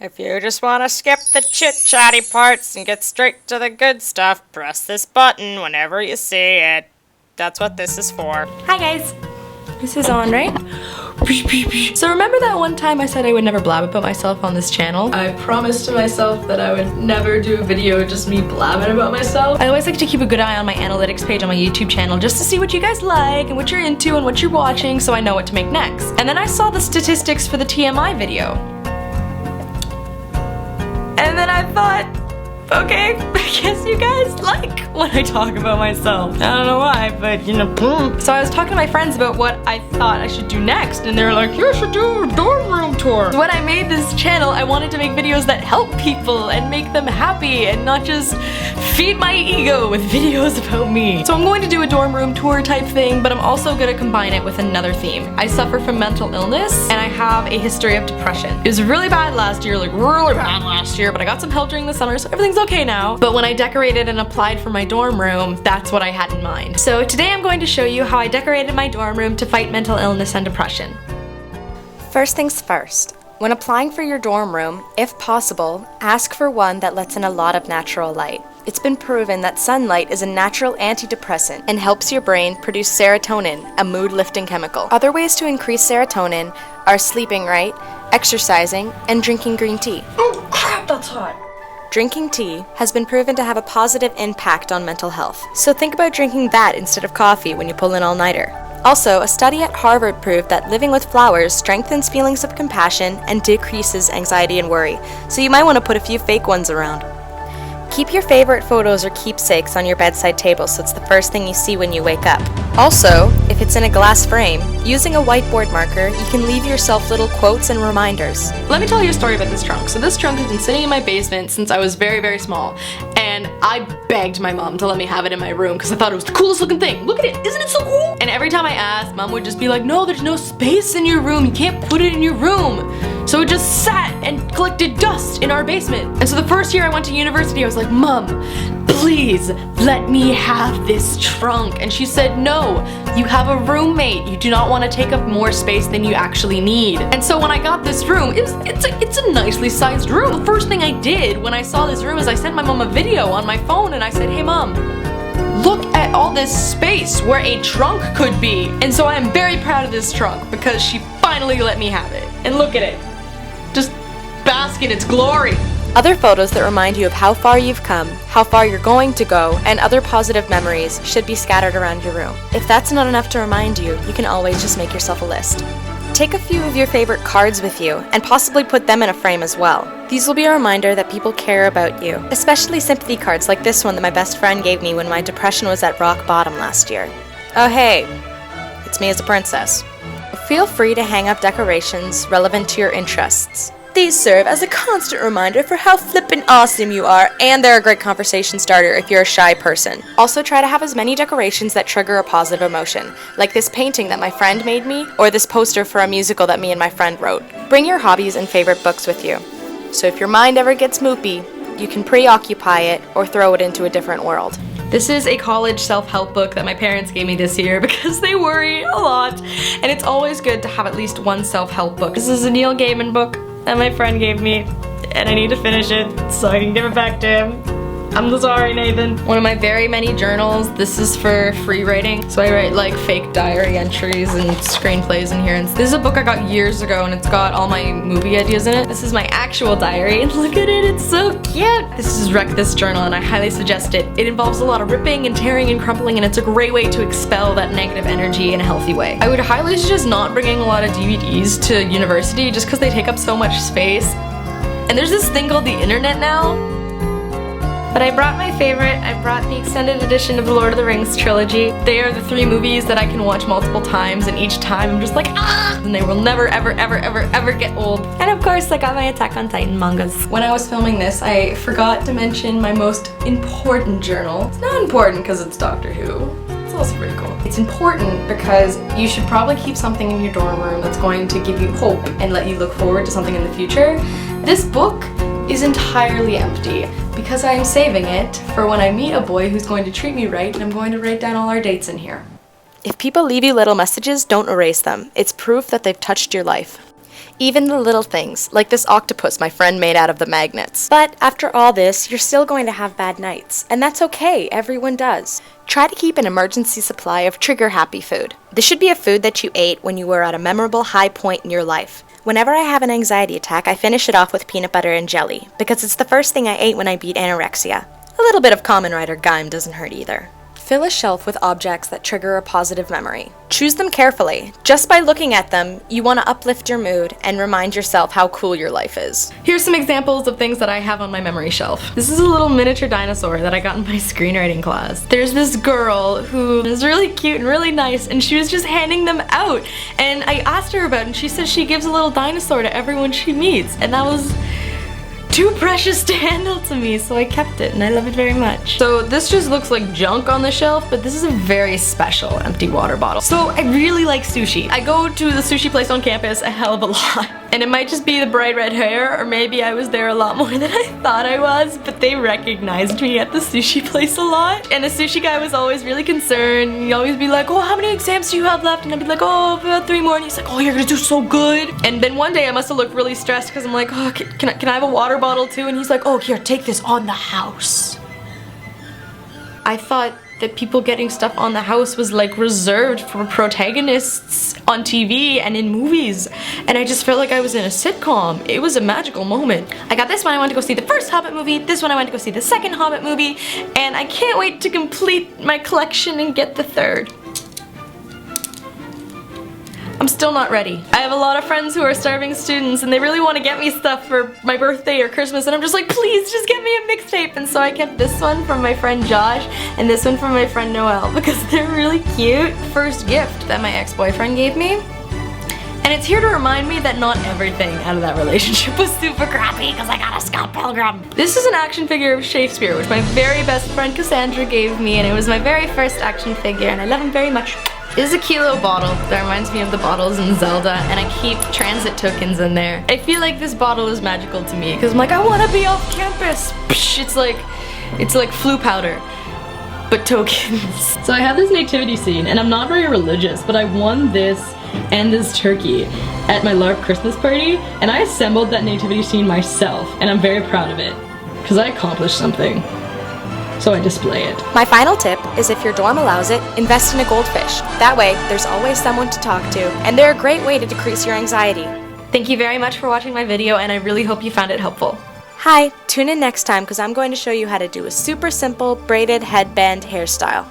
If you just want to skip the chit-chatty parts and get straight to the good stuff, press this button whenever you see it. That's what this is for. Hi guys! This is on, right? So remember that one time I said I would never blab about myself on this channel? I promised to myself that I would never do a video just me blabbing about myself. I always like to keep a good eye on my analytics page on my YouTube channel just to see what you guys like and what you're into and what you're watching so I know what to make next. And then I saw the statistics for the TMI video. And then I thought, okay, I guess you guys like when I talk about myself. I don't know why, but you know, boom. So I was talking to my friends about what I thought I should do next, and they were like, you should do a dorm room tour. When I made this channel, I wanted to make videos that help people and make them happy and not just feed my ego with videos about me. So I'm going to do a dorm room tour type thing, but I'm also going to combine it with another theme. I suffer from mental illness, and I have a history of depression. It was really bad last year, like really bad last year, but I got some help during the summer, so everything's okay now. But when I decorated and applied for my dorm room, that's what I had in mind. So today I'm going to show you how I decorated my dorm room to fight mental illness and depression. First things first. When applying for your dorm room, if possible, ask for one that lets in a lot of natural light. It's been proven that sunlight is a natural antidepressant and helps your brain produce serotonin, a mood-lifting chemical. Other ways to increase serotonin are sleeping right, exercising, and drinking green tea. Oh crap, that's hot! Drinking tea has been proven to have a positive impact on mental health, so think about drinking that instead of coffee when you pull an all-nighter. Also, a study at Harvard proved that living with flowers strengthens feelings of compassion and decreases anxiety and worry, so you might want to put a few fake ones around. Keep your favorite photos or keepsakes on your bedside table so it's the first thing you see when you wake up. Also, if it's in a glass frame, using a whiteboard marker, you can leave yourself little quotes and reminders. Let me tell you a story about this trunk. So this trunk has been sitting in my basement since I was very, very small, and I begged my mom to let me have it in my room because I thought it was the coolest looking thing. Look at it, isn't it so cool? And every time I asked, mom would just be like, no, there's no space in your room, you can't put it in your room. So it just sat and collected dust in our basement. And so the first year I went to university, I was like, Mom, please let me have this trunk. And she said, no, you have a roommate. You do not want to take up more space than you actually need. And so when I got this room, it's a nicely sized room. The first thing I did when I saw this room is I sent my mom a video on my phone and I said, hey Mom, look at all this space where a trunk could be. And so I am very proud of this trunk because she finally let me have it. And look at it. Just bask in its glory. Other photos that remind you of how far you've come, how far you're going to go, and other positive memories should be scattered around your room. If that's not enough to remind you, you can always just make yourself a list. Take a few of your favorite cards with you, and possibly put them in a frame as well. These will be a reminder that people care about you, especially sympathy cards like this one that my best friend gave me when my depression was at rock bottom last year. Oh hey, it's me as a princess. Feel free to hang up decorations relevant to your interests. These serve as a constant reminder for how flippin' awesome you are, and they're a great conversation starter if you're a shy person. Also try to have as many decorations that trigger a positive emotion, like this painting that my friend made me, or this poster for a musical that me and my friend wrote. Bring your hobbies and favorite books with you. So if your mind ever gets moopy, you can preoccupy it or throw it into a different world. This is a college self-help book that my parents gave me this year because they worry a lot, and it's always good to have at least one self-help book. This is a Neil Gaiman book that my friend gave me, and I need to finish it so I can give it back to him. I'm sorry, Nathan. One of my very many journals. This is for free writing, so I write like fake diary entries and screenplays in here. And this is a book I got years ago, and it's got all my movie ideas in it. This is my actual diary, and look at it, it's so cute. This is Wreck This Journal, and I highly suggest it. It involves a lot of ripping and tearing and crumpling, and it's a great way to expel that negative energy in a healthy way. I would highly suggest not bringing a lot of DVDs to university just because they take up so much space. And there's this thing called the internet now. But I brought my favorite. I brought the extended edition of the Lord of the Rings trilogy. They are the 3 movies that I can watch multiple times, and each time I'm just like, ah! And they will never, ever, ever, ever, ever get old. And of course, I got my Attack on Titan mangas. When I was filming this, I forgot to mention my most important journal. It's not important because it's Doctor Who. It's also pretty cool. It's important because you should probably keep something in your dorm room that's going to give you hope and let you look forward to something in the future. This book is entirely empty because I am saving it for when I meet a boy who's going to treat me right, and I'm going to write down all our dates in here. If people leave you little messages, don't erase them. It's proof that they've touched your life. Even the little things, like this octopus my friend made out of the magnets. But after all this, you're still going to have bad nights. And that's okay, everyone does. Try to keep an emergency supply of trigger-happy food. This should be a food that you ate when you were at a memorable high point in your life. Whenever I have an anxiety attack, I finish it off with peanut butter and jelly, because it's the first thing I ate when I beat anorexia. A little bit of Kamen Rider Gaim doesn't hurt either. Fill a shelf with objects that trigger a positive memory. Choose them carefully. Just by looking at them, you want to uplift your mood and remind yourself how cool your life is. Here's some examples of things that I have on my memory shelf. This is a little miniature dinosaur that I got in my screenwriting class. There's this girl who is really cute and really nice, and she was just handing them out. And I asked her about it, and she says she gives a little dinosaur to everyone she meets. And that was too precious to handle to me, so I kept it and I love it very much. So this just looks like junk on the shelf, but this is a very special empty water bottle. So I really like sushi. I go to the sushi place on campus a hell of a lot. And it might just be the bright red hair, or maybe I was there a lot more than I thought I was, but they recognized me at the sushi place a lot. And the sushi guy was always really concerned. He'd always be like, oh, how many exams do you have left? And I'd be like, oh, about 3 more. And he's like, oh, you're gonna do so good. And then one day I must have looked really stressed because I'm like, oh, can I have a water bottle too? And he's like, oh, here, take this on the house. I thought that people getting stuff on the house was like reserved for protagonists on TV and in movies, and I just felt like I was in a sitcom. It was a magical moment. I got this one, I went to go see the first Hobbit movie, this one I went to go see the second Hobbit movie, and I can't wait to complete my collection and get the third. I'm still not ready. I have a lot of friends who are starving students and they really want to get me stuff for my birthday or Christmas, and I'm just like, please just get me a mixtape. And so I kept this one from my friend Josh and this one from my friend Noelle because they're really cute. First gift that my ex-boyfriend gave me. And it's here to remind me that not everything out of that relationship was super crappy because I got a Scott Pilgrim. This is an action figure of Shakespeare, which my very best friend Cassandra gave me, and it was my very first action figure and I love him very much. This is a Kilo bottle that reminds me of the bottles in Zelda, and I keep transit tokens in there. I feel like this bottle is magical to me because I'm like, I want to be off campus. Psh, it's like flu powder, but tokens. So I have this nativity scene, and I'm not very religious, but I won this and this turkey at my LARP Christmas party, and I assembled that nativity scene myself, and I'm very proud of it because I accomplished something. So I display it. My final tip is, if your dorm allows it, invest in a goldfish. That way, there's always someone to talk to, and they're a great way to decrease your anxiety. Thank you very much for watching my video, and I really hope you found it helpful. Hi, tune in next time because I'm going to show you how to do a super simple braided headband hairstyle.